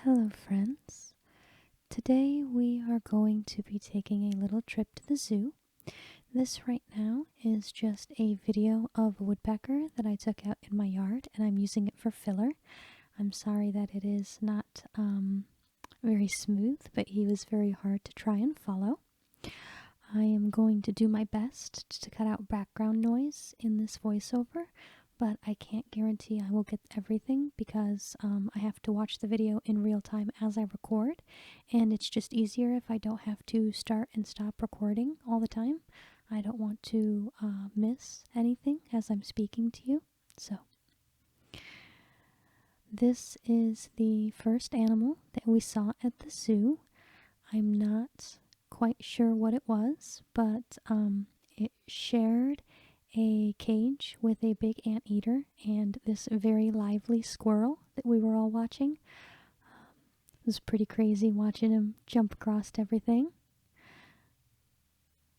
Hello, friends. Today we are going to be taking a little trip to the zoo. This right now is just a video of a woodpecker that I took out in my yard, and I'm using it for filler. I'm sorry that it is not very smooth, but he was very hard to try and follow. I am going to do my best to cut out background noise in this voiceover, but I can't guarantee I will get everything because I have to watch the video in real time as I record, and it's just easier if I don't have to start and stop recording all the time. I don't want to miss anything as I'm speaking to you. So, this is the first animal that we saw at the zoo. I'm not quite sure what it was, but it shared a cage with a big anteater and this very lively squirrel that we were all watching. It was pretty crazy watching him jump across everything.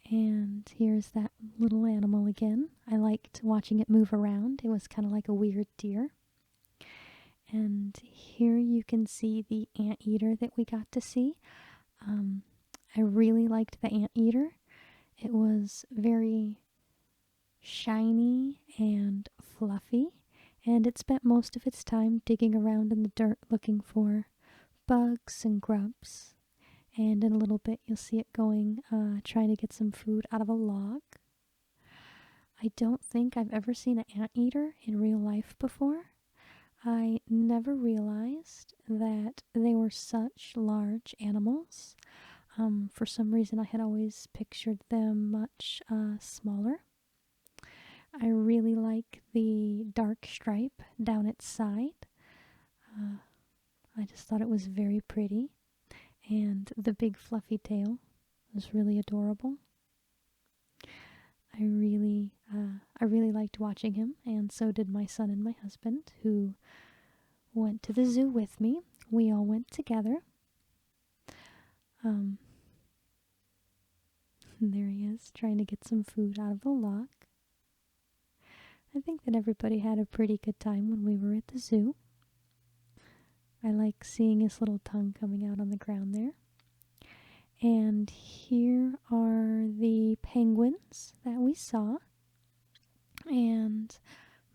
And here's that little animal again. I liked watching it move around. It was kind of like a weird deer. And here you can see the anteater that we got to see. I really liked the anteater. It was very shiny and fluffy, and it spent most of its time digging around in the dirt looking for bugs and grubs. And in a little bit you'll see it going, trying to get some food out of a log. I don't think I've ever seen an anteater in real life before. I never realized that they were such large animals. For some reason I had always pictured them much smaller. I really like the dark stripe down its side. I just thought it was very pretty. And the big fluffy tail was really adorable. I really liked watching him, and so did my son and my husband, who went to the zoo with me. We all went together. And there he is, trying to get some food out of the log. I think that everybody had a pretty good time when we were at the zoo. I like seeing his little tongue coming out on the ground there. And here are the penguins that we saw. And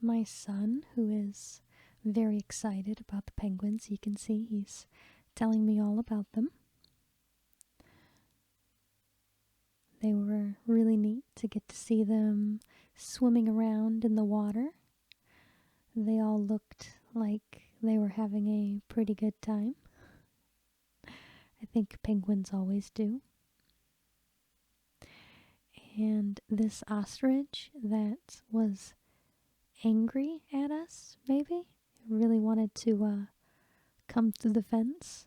my son, who is very excited about the penguins, you can see he's telling me all about them. They were really neat to get to see them swimming around in the water. They all looked like they were having a pretty good time. I think penguins always do. And this ostrich that was angry at us, maybe, really wanted to come through the fence.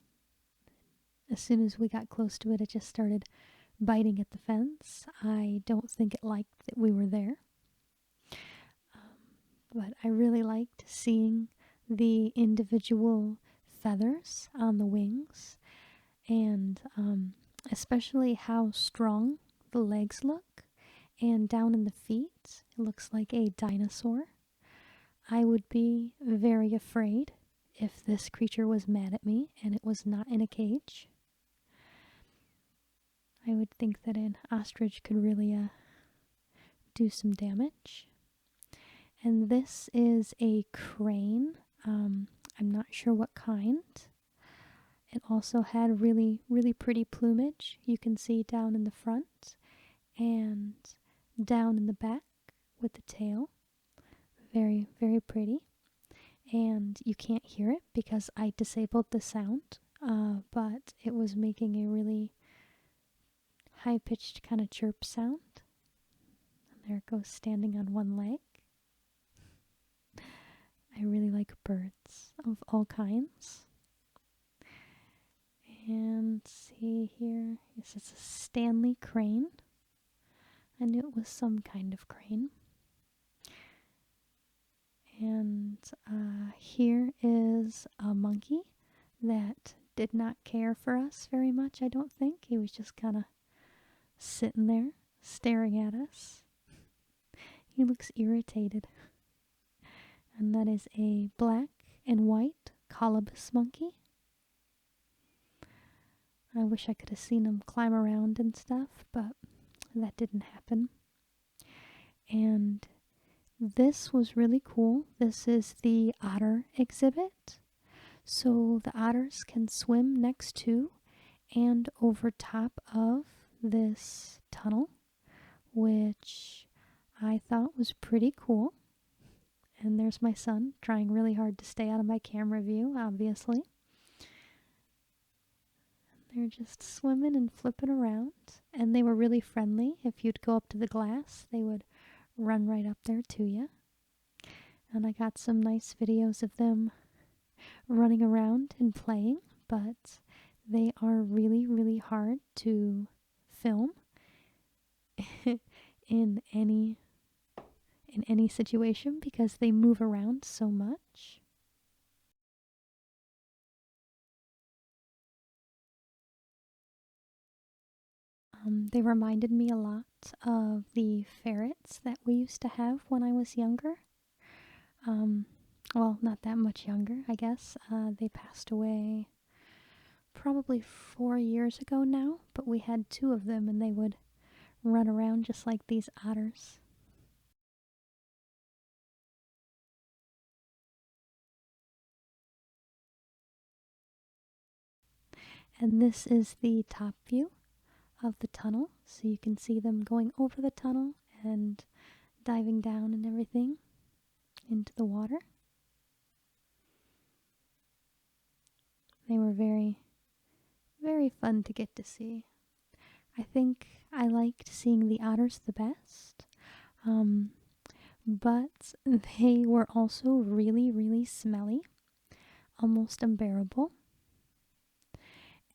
As soon as we got close to it, it just started biting at the fence. I don't think it liked that we were there. But I really liked seeing the individual feathers on the wings, and especially how strong the legs look, and down in the feet it looks like a dinosaur. I would be very afraid if this creature was mad at me and it was not in a cage. I would think that an ostrich could really do some damage. And this is a crane. I'm not sure what kind. It also had really, really pretty plumage. You can see down in the front and down in the back with the tail. Very, very pretty. And you can't hear it because I disabled the sound, but it was making a really high-pitched kind of chirp sound. And there it goes, standing on one leg. I really like birds of all kinds. And see here, yes, it's a Stanley crane. I knew it was some kind of crane. And here is a monkey that did not care for us very much, I don't think. He was just kind of sitting there, staring at us. He looks irritated. And that is a black and white colobus monkey. I wish I could have seen him climb around and stuff, but that didn't happen. And this was really cool. This is the otter exhibit. So the otters can swim next to and over top of this tunnel, which I thought was pretty cool. And there's my son trying really hard to stay out of my camera view, obviously. They're just swimming and flipping around. And they were really friendly. If you'd go up to the glass, they would run right up there to you. And I got some nice videos of them running around and playing, but they are really, really hard to film in any situation because they move around so much. They reminded me a lot of the ferrets that we used to have when I was younger. Well, not that much younger, I guess. They passed away probably 4 years ago now, but we had 2 of them and they would run around just like these otters. And this is the top view of the tunnel, so you can see them going over the tunnel and diving down and everything into the water. They were very, very fun to get to see. I think I liked seeing the otters the best, but they were also really, really smelly, almost unbearable.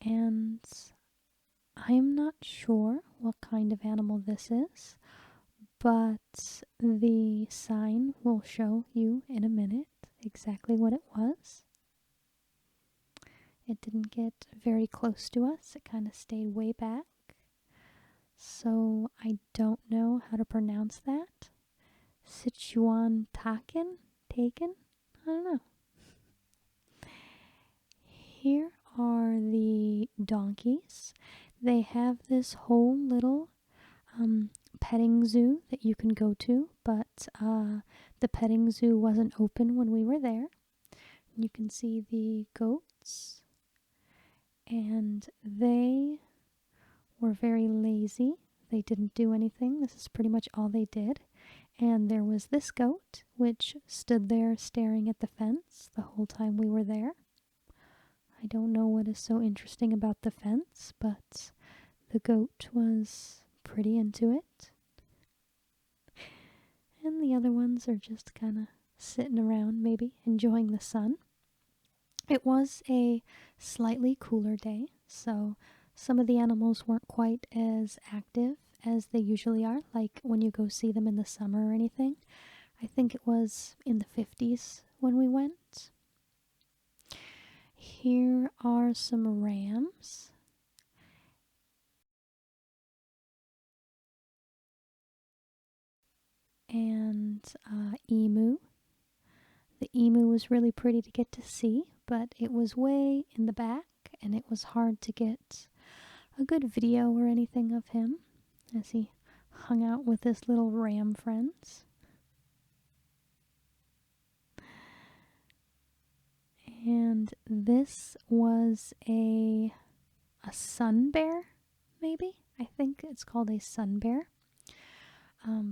And I'm not sure what kind of animal this is, but the sign will show you in a minute exactly what it was. It didn't get very close to us. It kind of stayed way back. So I don't know how to pronounce that. Sichuan Taken? Taken? I don't know. Here are the donkeys. They have this whole little petting zoo that you can go to, but the petting zoo wasn't open when we were there. You can see the goats, and they were very lazy. They didn't do anything. This is pretty much all they did. And there was this goat, which stood there staring at the fence the whole time we were there. I don't know what is so interesting about the fence, but the goat was pretty into it. And the other ones are just kind of sitting around, maybe enjoying the sun. It was a slightly cooler day, so some of the animals weren't quite as active as they usually are, like when you go see them in the summer or anything. I think it was in the 50s when we went. Here are some rams. And emu. The emu was really pretty to get to see, but it was way in the back and it was hard to get a good video or anything of him as he hung out with his little ram friends. And this was a sun bear, maybe? I think it's called a sun bear.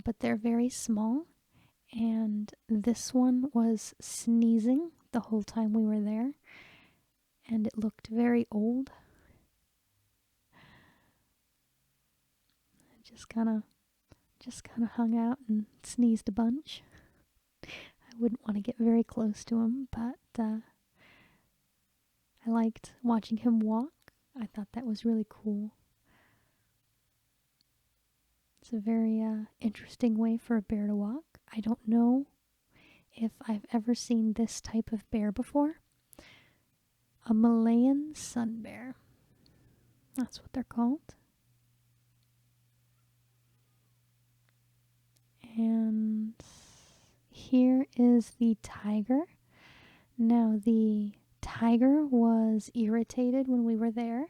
But they're very small. And this one was sneezing the whole time we were there. And it looked very old. It just kind of hung out and sneezed a bunch. I wouldn't want to get very close to him, but I liked watching him walk. I thought that was really cool. It's a very interesting way for a bear to walk. I don't know if I've ever seen this type of bear before. A Malayan sun bear. That's what they're called. And here is the tiger. Now the tiger was irritated when we were there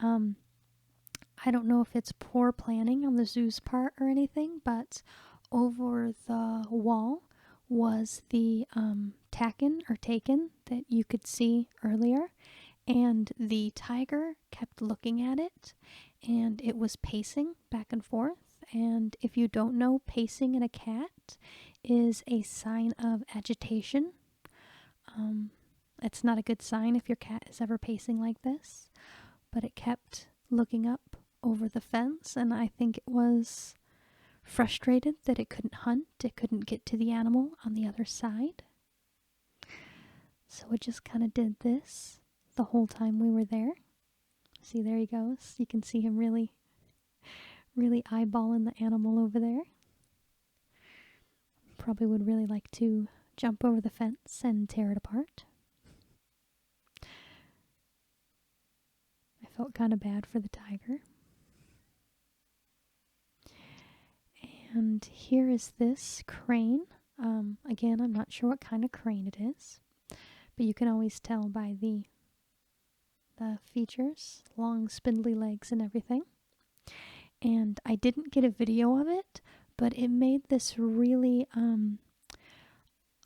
I don't know if it's poor planning on the zoo's part or anything, but over the wall was the taken that you could see earlier, and the tiger kept looking at it, and it was pacing back and forth. And if you don't know, pacing in a cat is a sign of agitation. It's not a good sign if your cat is ever pacing like this, but it kept looking up over the fence, and I think it was frustrated that it couldn't hunt, it couldn't get to the animal on the other side. So it just kind of did this the whole time we were there. See, there he goes. You can see him really eyeballing the animal over there. Probably would really like to jump over the fence and tear it apart. I felt kind of bad for the tiger. And here is this crane. Again, I'm not sure what kind of crane it is, but you can always tell by the features, long spindly legs and everything. And I didn't get a video of it, but it made this really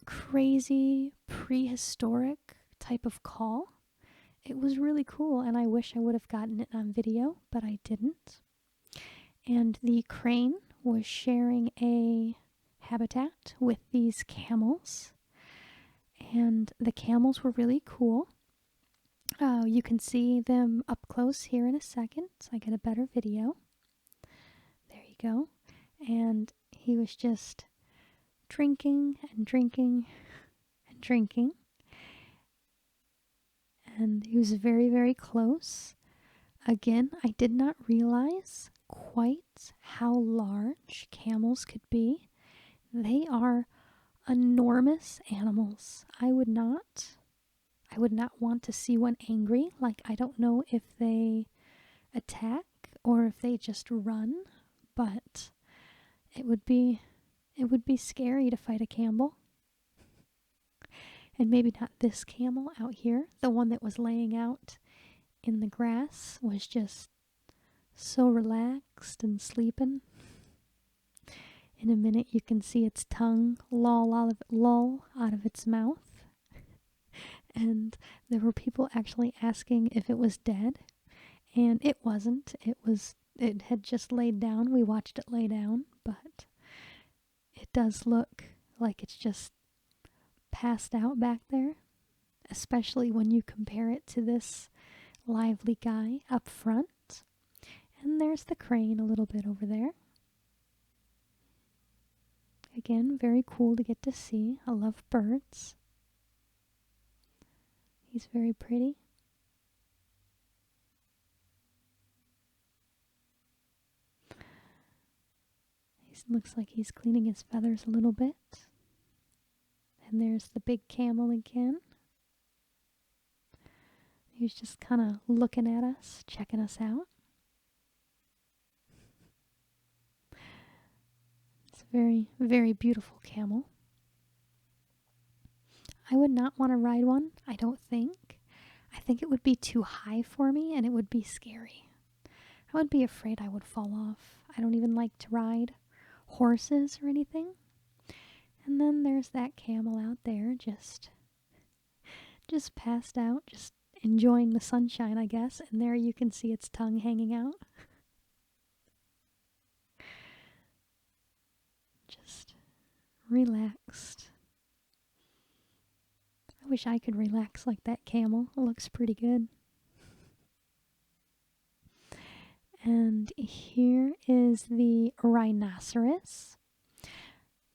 crazy prehistoric type of call. It was really cool, and I wish I would have gotten it on video, but I didn't. And the crane was sharing a habitat with these camels, and the camels were really cool. You can see them up close here in a second, so I get a better video. There you go. And he was just drinking and drinking and drinking. And he was very, very close. Again, I did not realize quite how large camels could be. They are enormous animals. I would not want to see one angry. Like, I don't know if they attack or if they just run, but it would be scary to fight a camel. And maybe not this camel out here. The one that was laying out in the grass was just so relaxed and sleeping. In a minute you can see its tongue loll out of its mouth. And there were people actually asking if it was dead. And it wasn't. It had just laid down. We watched it lay down, but it does look like it's just passed out back there, especially when you compare it to this lively guy up front. And there's the crane a little bit over there. Again, very cool to get to see. I love birds. He's very pretty. He looks like he's cleaning his feathers a little bit. And there's the big camel again. He's just kind of looking at us, checking us out. It's a very, very beautiful camel. I would not want to ride one, I don't think. I think it would be too high for me and it would be scary. I would be afraid I would fall off. I don't even like to ride horses or anything. And then there's that camel out there just passed out, just enjoying the sunshine, I guess. And there you can see its tongue hanging out. Just relaxed. I wish I could relax like that camel. It looks pretty good. And here is the rhinoceros.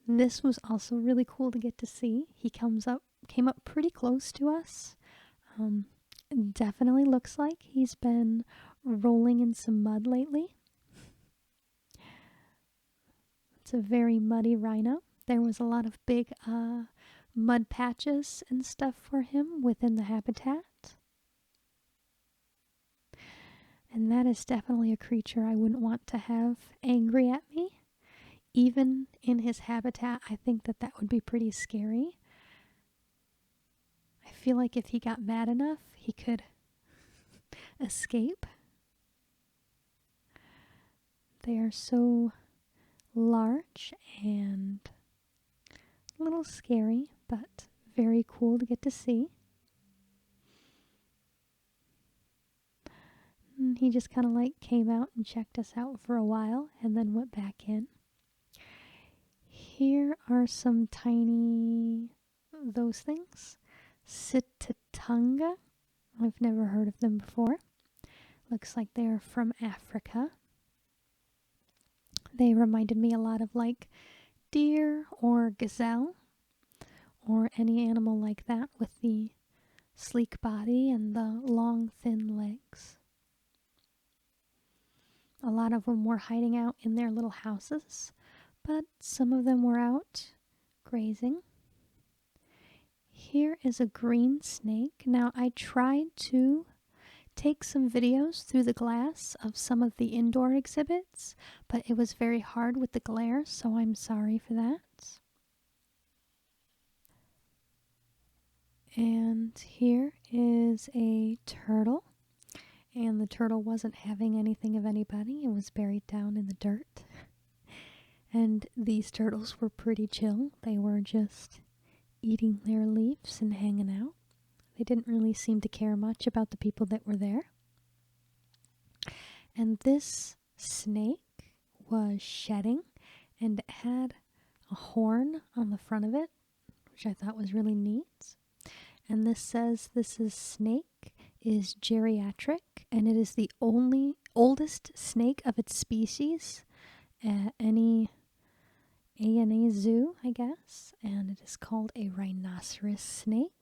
This was also really cool to get to see. He came up pretty close to us. Definitely looks like he's been rolling in some mud lately. It's a very muddy rhino. There was a lot of big mud patches and stuff for him within the habitat. And that is definitely a creature I wouldn't want to have angry at me. Even in his habitat, I think that would be pretty scary. I feel like if he got mad enough, he could escape. They are so large and a little scary, but very cool to get to see. And he just kind of like came out and checked us out for a while and then went back in. Here are some tiny, those things. Sitatunga. I've never heard of them before. Looks like they're from Africa. They reminded me a lot of like deer or gazelle or any animal like that with the sleek body and the long thin legs. A lot of them were hiding out in their little houses, but some of them were out grazing. Here is a green snake. Now I tried to take some videos through the glass of some of the indoor exhibits, but it was very hard with the glare, so I'm sorry for that. And here is a turtle, and the turtle wasn't having anything of anybody. It was buried down in the dirt. And these turtles were pretty chill. They were just eating their leaves and hanging out. They didn't really seem to care much about the people that were there. And this snake was shedding, and it had a horn on the front of it, which I thought was really neat. And this says this snake is geriatric, and it is the oldest snake of its species at any ANA zoo, I guess, and it is called a rhinoceros snake.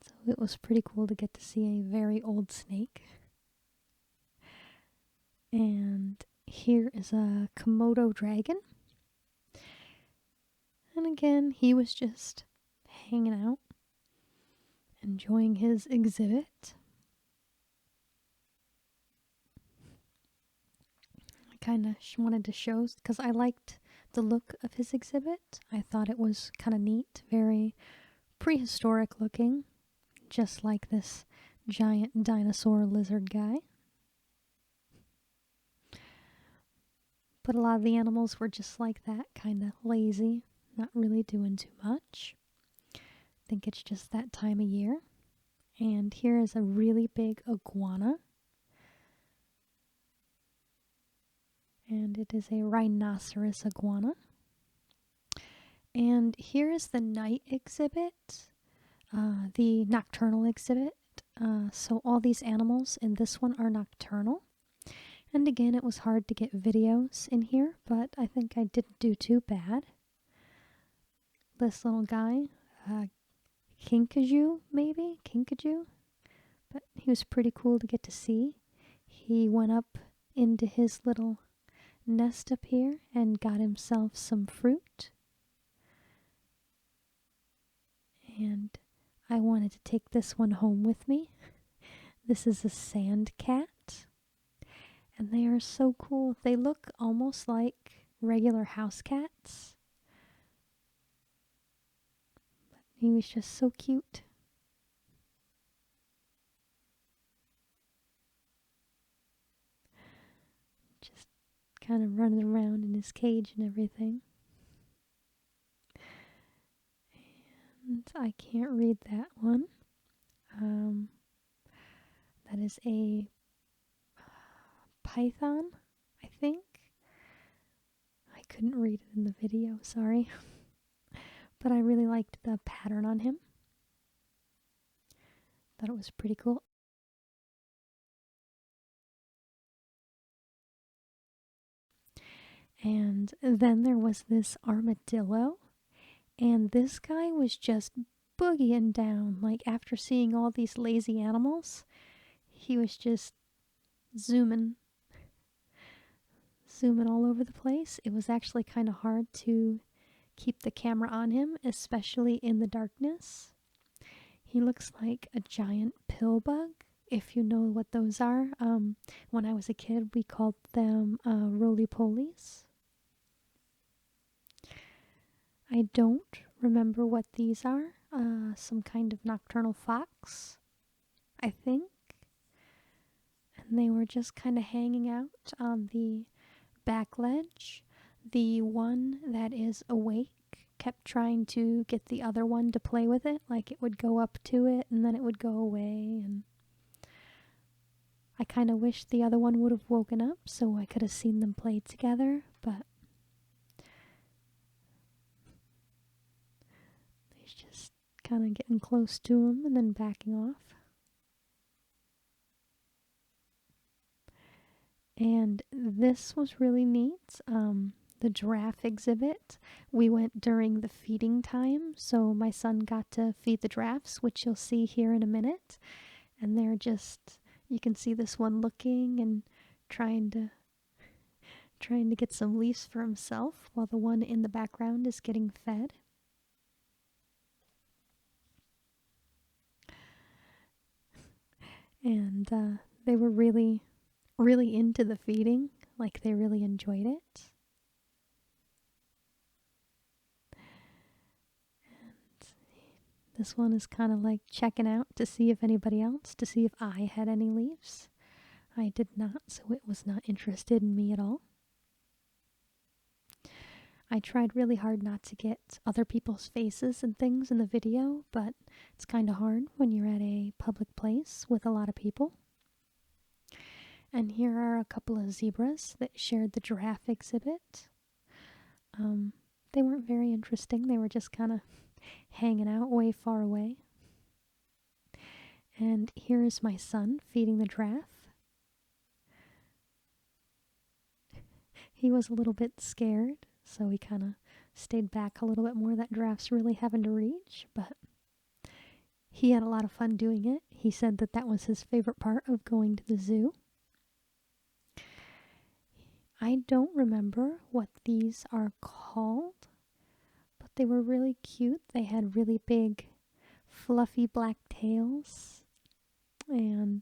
So it was pretty cool to get to see a very old snake. And here is a Komodo dragon. And again, he was just hanging out, enjoying his exhibit. I kind of wanted to show, because I liked the look of his exhibit. I thought it was kind of neat, very prehistoric looking, just like this giant dinosaur lizard guy. But a lot of the animals were just like that, kind of lazy, not really doing too much. I think it's just that time of year. And here is a really big iguana. And it is a rhinoceros iguana. And here is the night exhibit, the nocturnal exhibit. So all these animals in this one are nocturnal. And again, it was hard to get videos in here, but I think I didn't do too bad. This little guy, Kinkajou, maybe? Kinkajou? But he was pretty cool to get to see. He went up into his little nest up here and got himself some fruit. And I wanted to take this one home with me. This is a sand cat. And they are so cool. They look almost like regular house cats. But he was just so cute. Just kind of running around in his cage and everything. And I can't read that one. That is a python, I think. I couldn't read it in the video, sorry. But I really liked the pattern on him. Thought it was pretty cool. And then there was this armadillo, and this guy was just boogieing down. Like, after seeing all these lazy animals, he was just zooming all over the place. It was actually kind of hard to keep the camera on him, especially in the darkness. He looks like a giant pill bug, if you know what those are. When I was a kid, we called them roly-polies. I don't remember what these are. Some kind of nocturnal fox, I think. and they were just kind of hanging out on the back ledge. The one that is awake kept trying to get the other one to play with it, like it would go up to it and then it would go away, and I kind of wish the other one would have woken up so I could have seen them play together, but he's just kind of getting close to him and then backing off. And this was really neat. The giraffe exhibit, we went during the feeding time, so my son got to feed the giraffes, which you'll see here in a minute. And they're just, you can see this one looking and trying to get some leaves for himself while the one in the background is getting fed. And they were really into the feeding, like they really enjoyed it. And this one is kind of like checking out to see if anybody else, to see if I had any leaves. I did not, so it was not interested in me at all. I tried really hard not to get other people's faces and things in the video, but it's kind of hard when you're at a public place with a lot of people. And here are a couple of zebras that shared the giraffe exhibit. They weren't very interesting. They were just kind of hanging out way far away. And here is my son feeding the giraffe. He was a little bit scared, so he kind of stayed back a little bit more. That giraffe's really having to reach, but he had a lot of fun doing it. He said that that was his favorite part of going to the zoo. I don't remember what these are called, but they were really cute. They had really big, fluffy black tails, and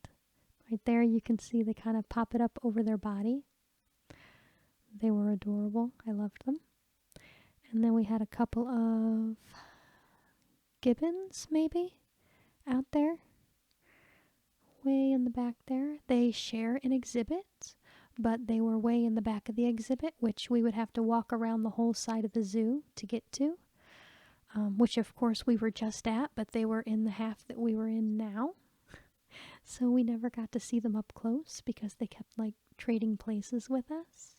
right there you can see they kind of pop it up over their body. They were adorable. I loved them. And then we had a couple of gibbons, maybe, out there, way in the back there. They share an exhibit, but they were way in the back of the exhibit, which we would have to walk around the whole side of the zoo to get to, which of course we were just at, but they were in the half that we were in now. So we never got to see them up close because they kept like trading places with us.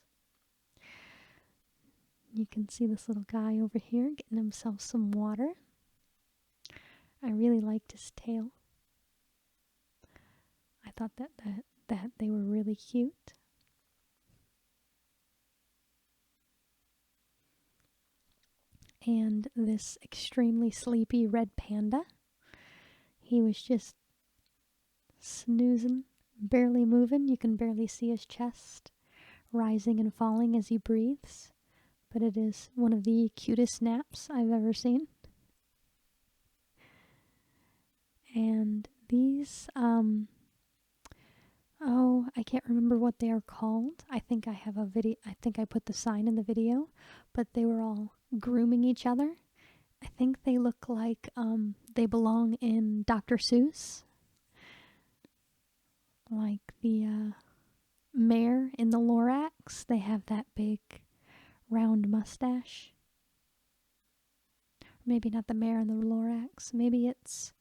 You can see this little guy over here getting himself some water. I really liked his tail. I thought that they were really cute. And this extremely sleepy red panda, he was just snoozing, barely moving. You can barely see his chest rising and falling as he breathes. But it is one of the cutest naps I've ever seen. And these, I can't remember what they are called. I think I have a video, I think I put the sign in the video, but they were all grooming each other. I think they look like, they belong in Dr. Seuss. Like the, mayor in the Lorax, they have that big round mustache. Maybe not the mayor in the Lorax. Maybe it's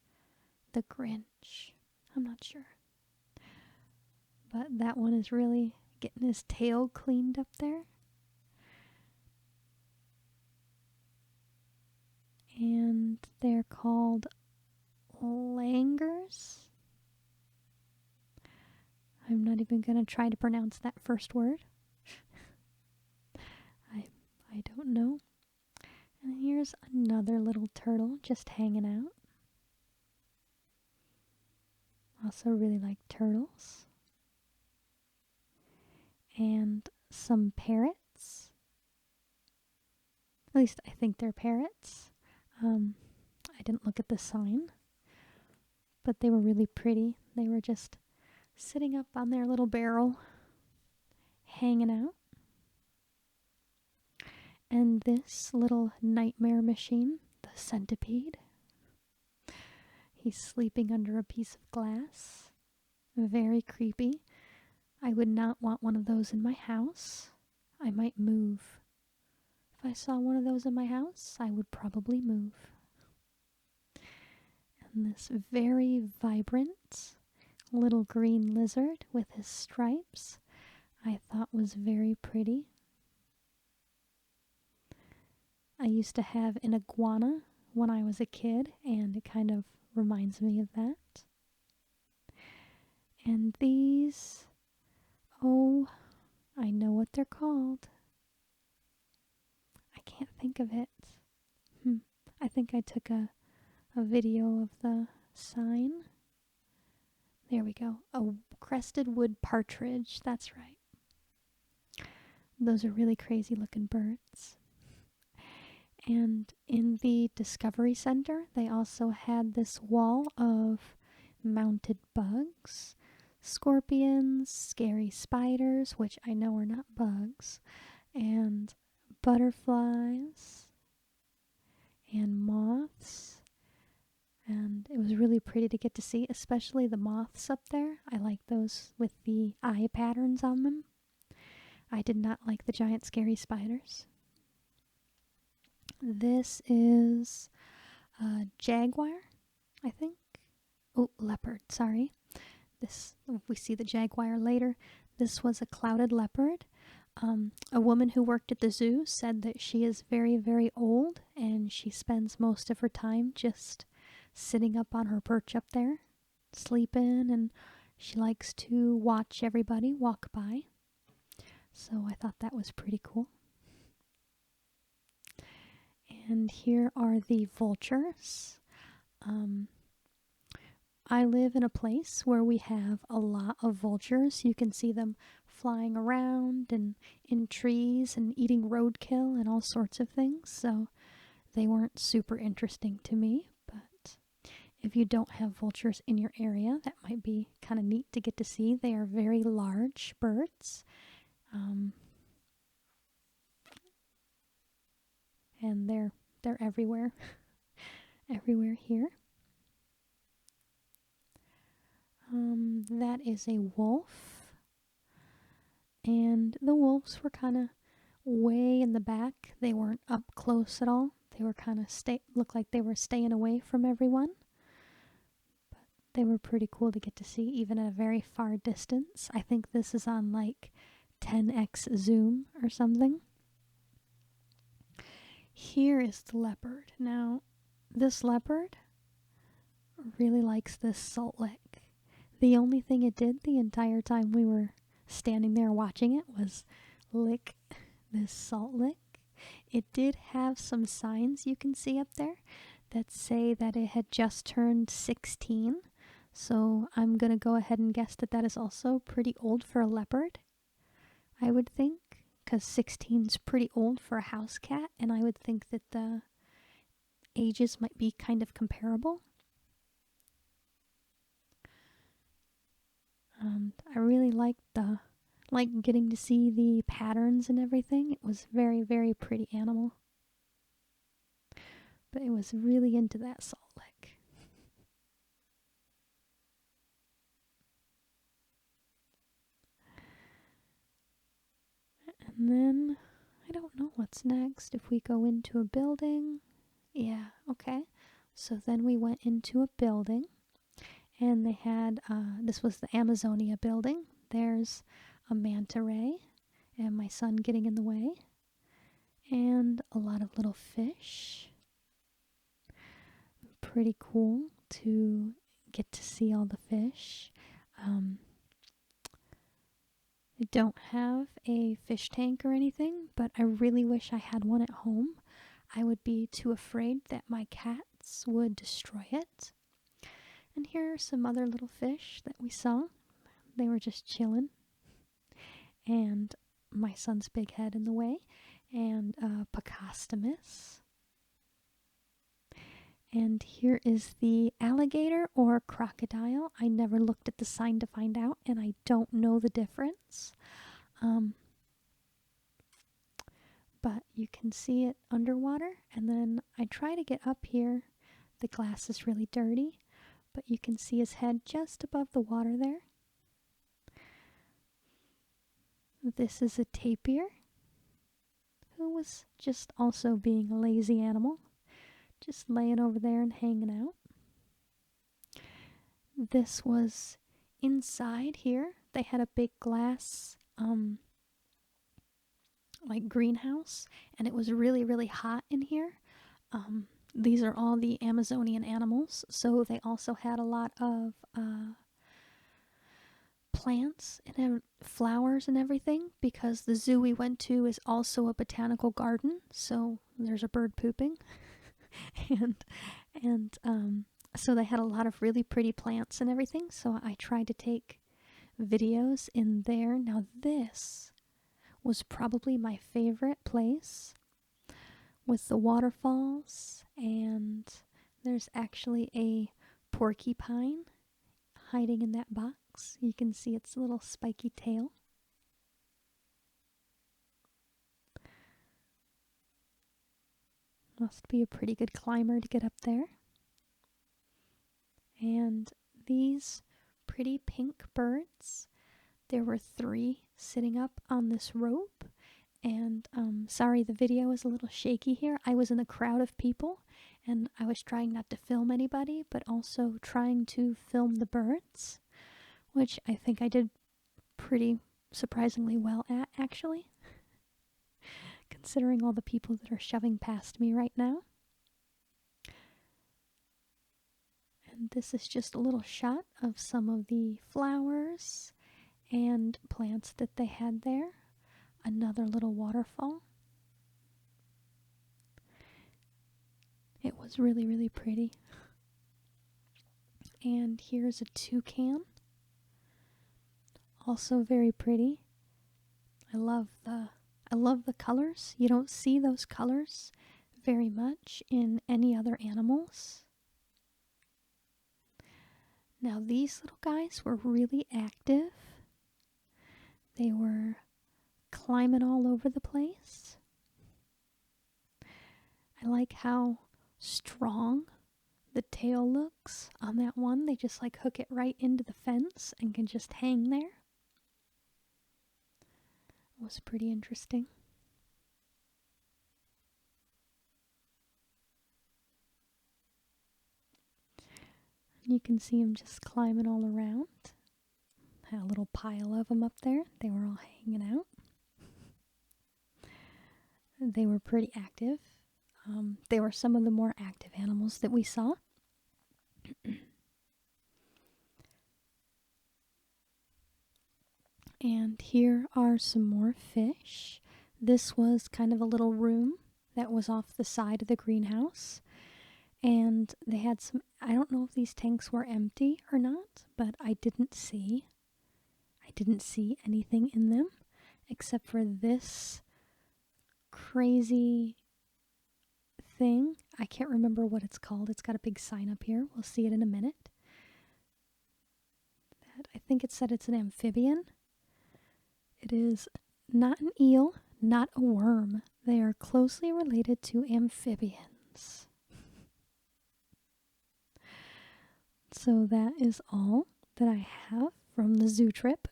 the Grinch. I'm not sure. But that one is really getting his tail cleaned up there. And they're called langurs. I'm not even going to try to pronounce that first word. I don't know. And here's another little turtle just hanging out. Also really like turtles. And some parrots. At least I think they're parrots. I didn't look at the sign. But they were really pretty. They were just sitting up on their little barrel, hanging out. And this little nightmare machine, the centipede, he's sleeping under a piece of glass. Very creepy. I would not want one of those in my house. I might move. If I saw one of those in my house, I would probably move. And this very vibrant little green lizard with his stripes I thought was very pretty. I used to have an iguana when I was a kid, and it kind of reminds me of that. And these, oh, I know what they're called. I can't think of it. I think I took a video of the sign. There we go. A crested wood partridge, that's right. Those are really crazy looking birds. And in the Discovery Center, they also had this wall of mounted bugs, scorpions, scary spiders, which I know are not bugs, and butterflies, and moths. And it was really pretty to get to see, especially the moths up there. I like those with the eye patterns on them. I did not like the giant scary spiders. This is a jaguar, I think. Oh, leopard, sorry. We see the jaguar later. This was a clouded leopard. A woman who worked at the zoo said that she is very, very old and she spends most of her time just sitting up on her perch up there, sleeping, and she likes to watch everybody walk by. So I thought that was pretty cool. And here are the vultures. I live in a place where we have a lot of vultures. You can see them flying around and in trees and eating roadkill and all sorts of things. So they weren't super interesting to me. But if you don't have vultures in your area, that might be kind of neat to get to see. They are very large birds. And they're everywhere. Everywhere here. That is a wolf. And the wolves were kind of way in the back. They weren't up close at all. They were kind of looked like they were staying away from everyone. But they were pretty cool to get to see, even at a very far distance. I think this is on like 10x zoom or something. Here is the leopard. Now, this leopard really likes this salt lick. The only thing it did the entire time we were standing there watching it was lick this salt lick. It did have some signs you can see up there that say that it had just turned 16. So I'm going to go ahead and guess that that is also pretty old for a leopard, I would think, because 16 is pretty old for a house cat, and I would think that the ages might be kind of comparable. I really liked getting to see the patterns and everything. It was very, very pretty animal. But it was really into that salt lick. And then, I don't know what's next. If we go into a building. Yeah, okay. So then we went into a building. And they had, this was the Amazonia building. There's a manta ray and my son getting in the way. And a lot of little fish. Pretty cool to get to see all the fish. I don't have a fish tank or anything, but I really wish I had one at home. I would be too afraid that my cats would destroy it. And here are some other little fish that we saw. They were just chilling. And my son's big head in the way. And Pocostomus. And here is the alligator or crocodile. I never looked at the sign to find out, and I don't know the difference. But you can see it underwater. And then I try to get up here. The glass is really dirty. But you can see his head just above the water there. This is a tapir who was just also being a lazy animal, just laying over there and hanging out. This was inside here. They had a big glass like greenhouse, and it was really, really hot in here. These are all the Amazonian animals, so they also had a lot of plants and flowers and everything, because the zoo we went to is also a botanical garden, so there's a bird pooping. and so they had a lot of really pretty plants and everything, so I tried to take videos in there. Now this was probably my favorite place, with the waterfalls, and there's actually a porcupine hiding in that box. You can see its little spiky tail. Must be a pretty good climber to get up there. And these pretty pink birds, there were 3 sitting up on this rope. And sorry, the video is a little shaky here. I was in a crowd of people, and I was trying not to film anybody, but also trying to film the birds, which I think I did pretty surprisingly well at, actually, considering all the people that are shoving past me right now. And this is just a little shot of some of the flowers and plants that they had there. Another little waterfall. It was really, really pretty. And here's a toucan. Also very pretty. I love the colors. You don't see those colors very much in any other animals. Now these little guys were really active. They were climbing all over the place. I like how strong the tail looks on that one. They just like hook it right into the fence and can just hang there. It was pretty interesting. You can see them just climbing all around. Had a little pile of them up there. They were all hanging out. They were pretty active. They were some of the more active animals that we saw. And here are some more fish. This was kind of a little room that was off the side of the greenhouse. And they had some, I don't know if these tanks were empty or not, but I didn't see anything in them except for this crazy thing. I can't remember what it's called. It's got a big sign up here. We'll see it in a minute. I think it said it's an amphibian. It is not an eel, not a worm. They are closely related to amphibians. So that is all that I have from the zoo trip.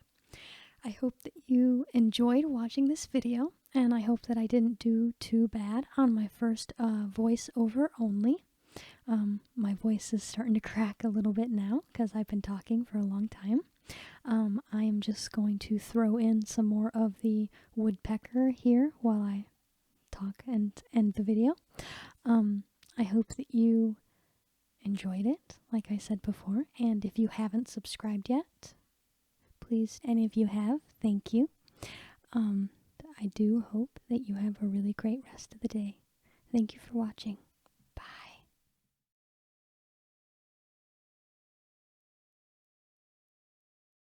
I hope that you enjoyed watching this video, and I hope that I didn't do too bad on my first voiceover only. My voice is starting to crack a little bit now because I've been talking for a long time. I am just going to throw in some more of the woodpecker here while I talk and end the video. I hope that you enjoyed it, like I said before, and if you haven't subscribed yet, please, any of you have, thank you. I do hope that you have a really great rest of the day. Thank you for watching.